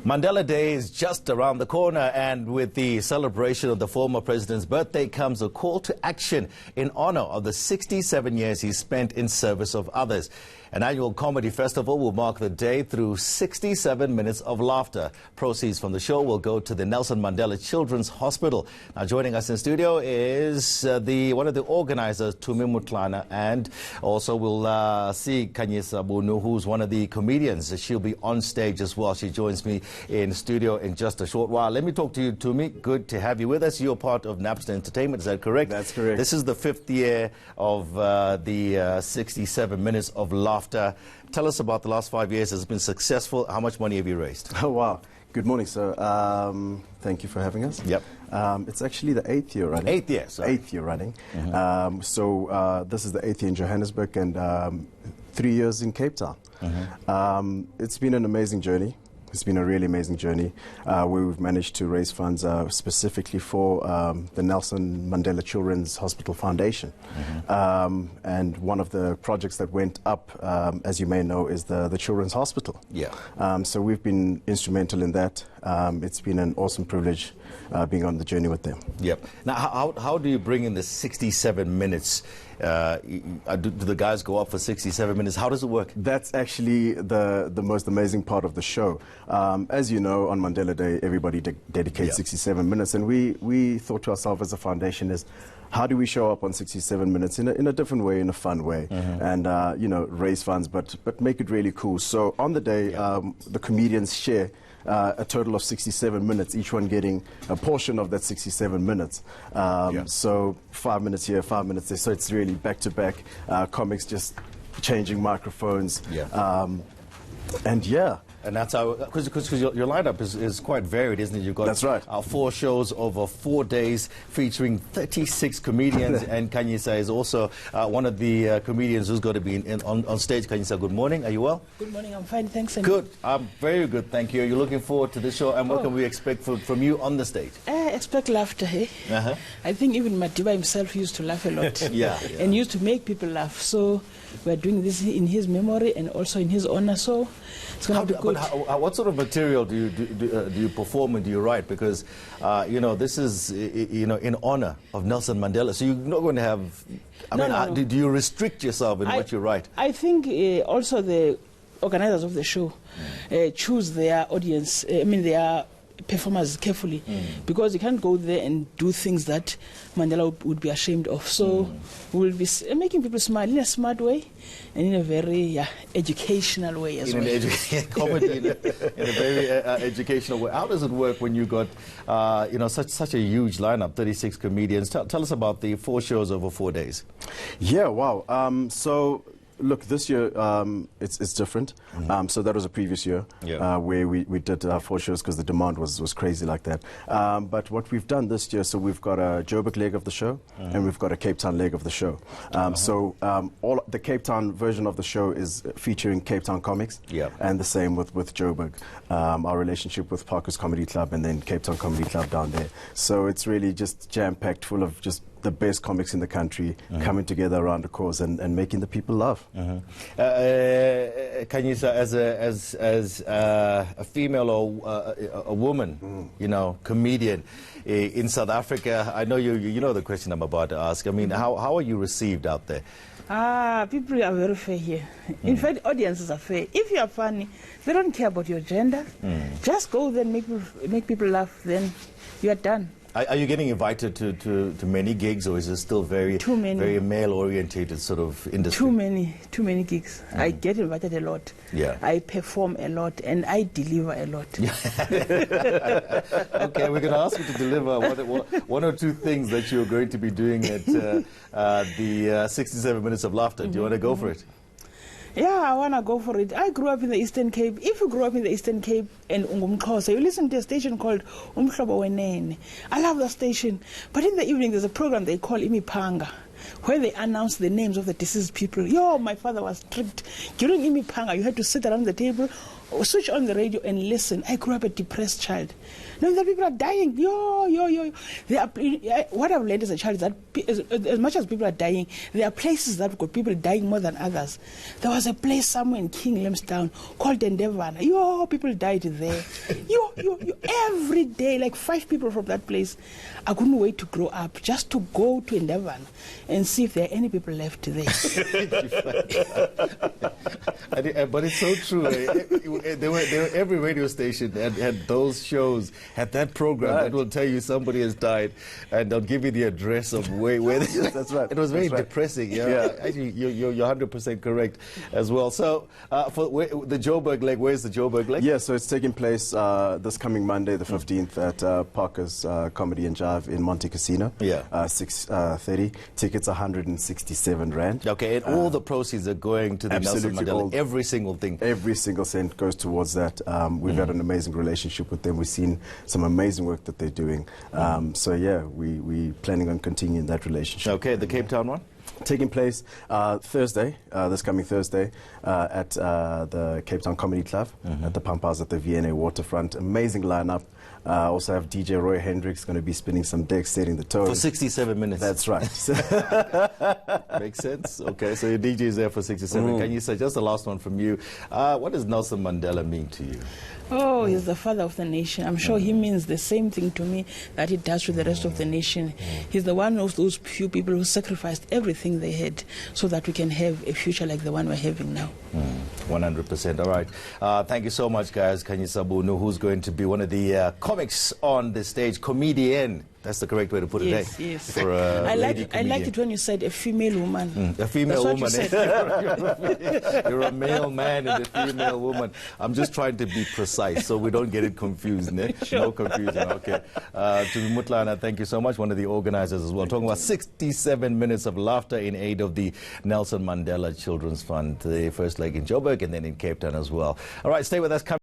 Mandela Day is just around the corner, and with the celebration of the former president's birthday comes a call to action in honor of the 67 years he spent in service of others. An annual comedy festival will mark the day through 67 minutes of laughter. Proceeds from the show will go to the Nelson Mandela Children's Hospital. Now, joining us in studio is one of the organizers, Tumi Mutlana, and also we'll see Kanyisa Bunu, who's one of the comedians. She'll be on stage as well. She joins me in studio in just a short while. Let me talk to you, Tumi. Good to have you with us. You're part of Napster Entertainment, is that correct? That's correct. This is the 5th year of the 67 minutes of laughter. Tell us about the last 5 years. Has it been successful? How much money have you raised? Oh, wow. Good morning, sir. Thank you for having us. Yep. It's actually the 8th year running. 8th year, sorry. 8th year running. This is the 8th year in Johannesburg and 3 years in Cape Town. It's been an amazing journey. It's been a really amazing journey where we've managed to raise funds specifically for the Nelson Mandela Children's Hospital Foundation. And one of the projects that went up, as you may know, is the Children's Hospital. Yeah. So we've been instrumental in that. It's been an awesome privilege being on the journey with them. Yep. Now, how do you bring in the 67 minutes? Do the guys go up for 67 minutes? How does it work? That's actually the most amazing part of the show. As you know, on Mandela Day, everybody dedicates 67 minutes, and we thought to ourselves as a foundation is, how do we show up on 67 minutes in a different way, in a fun way, and raise funds, but make it really cool. So on the day, the comedians share a total of 67 minutes, each one getting a portion of that 67 minutes. So 5 minutes here, 5 minutes there. So it's really back-to-back comics, just changing microphones. And that's how, because your lineup is quite varied, isn't it? You've got that's right. 4 shows over 4 days featuring 36 comedians, and Kanyisa is also one of the comedians who's going to be on stage. Kanyisa, good morning. Are you well? Good morning. I'm fine. Thanks. And good. I'm very good. Thank you. You're looking forward to this show, and what can we expect from you on the stage? Expect laughter, hey? I think even Madiba himself used to laugh a lot. And used to make people laugh. So we're doing this in his memory and also in his honor. So it's going to be good. What sort of material do you perform and do you write? Because this is in honor of Nelson Mandela. So you're not going to have. Do you restrict yourself in what you write? I think also the organizers of the show choose their audience. Their performers carefully, because you can't go there and do things that Mandela would be ashamed of. So we'll be making people smile in a smart way and in a very educational way as well. Comedy in a very educational way. How does it work when you got such a huge lineup, 36 comedians? Tell us about the 4 shows over 4 days. Yeah, wow. So look, this year it's different. So that was a previous year where we did 4 shows because the demand was crazy like that. But what we've done this year, so we've got a Joburg leg of the show and we've got a Cape Town leg of the show. So all the Cape Town version of the show is featuring Cape Town comics, and the same with Joburg. Our relationship with Parker's Comedy Club and then Cape Town Comedy Club down there. So it's really just jam-packed full of just the best comics in the country coming together around the cause and making the people laugh. Kanyisa, as a female or a woman, comedian in South Africa, I know you know the question I'm about to ask. I mean, how are you received out there? People are very fair here. In fact, audiences are fair. If you are funny, they don't care about your gender. Just go there and make people laugh, then you are done. Are you getting invited to many gigs, or is it still very male-orientated sort of industry? Too many gigs. I get invited a lot. I perform a lot, and I deliver a lot. Okay, we're going to ask you to deliver one or 2 things that you're going to be doing at the 67 Minutes of Laughter. Do you want to go for it? Yeah, I want to go for it. I grew up in the Eastern Cape. If you grew up in the Eastern Cape and Ungumxhosa, you listen to a station called Umhlobo Wenene. I love that station. But in the evening, there's a program they call Imipanga, where they announce the names of the deceased people. My father was strict. During Imipanga, you had to sit around the table, switch on the radio and listen. I grew up a depressed child. Now that people are dying. What I've learned as a child is that as much as people are dying, there are places that have got people dying more than others. There was a place somewhere in King Limstown called Ndevana. People died there. Every day, like 5 people from that place. I couldn't wait to grow up just to go to Ndevana and see if there are any people left there. But it's so true. Every radio station had those shows, had that program that will tell you somebody has died, and they'll give you the address of where Yes, that's right. It was very That's right. depressing. Actually, you're 100% correct as well. So for the Joburg leg, where's the Joburg leg? Yeah, so it's taking place this coming Monday, the 15th, at Parker's Comedy and Jive in Monte Casino. Yeah. 6:30. Tickets 167 Rand. Okay, and all the proceeds are going to the Nelson Mandela. Every single thing. Every single cent goes towards that. We've had an amazing relationship with them. We've seen some amazing work that they're doing. So yeah, we're planning on continuing that relationship. Okay, the Cape Town one? Taking place Thursday, this coming Thursday, at the Cape Town Comedy Club, at the Pampas at the V&A Waterfront. Amazing lineup. Also have DJ Roy Hendricks going to be spinning some decks, setting the tone. For 67 minutes. That's right. Makes sense. Okay, so your DJ is there for 67. Can you say, just the last one from you, what does Nelson Mandela mean to you? Oh, he's the father of the nation. I'm sure he means the same thing to me that he does to the rest of the nation. He's the one of those few people who sacrificed everything they had so that we can have a future like the one we're having now. 100%. All right. Thank you so much, guys. Kanyisa Bunu, who's going to be one of the comics on the stage, comedian. That's the correct way to put it. Yes, eh? yes. For a I like comedian. it when you said a female woman. A female That's woman. what you said. You're a male man and a female woman. I'm just trying to be precise so we don't get it confused. Ne? Sure. No confusion. Okay. To Mutlana, thank you so much. One of the organizers as well. Talking about 67 minutes of laughter in aid of the Nelson Mandela Children's Fund. The first leg in Joburg and then in Cape Town as well. All right, stay with us.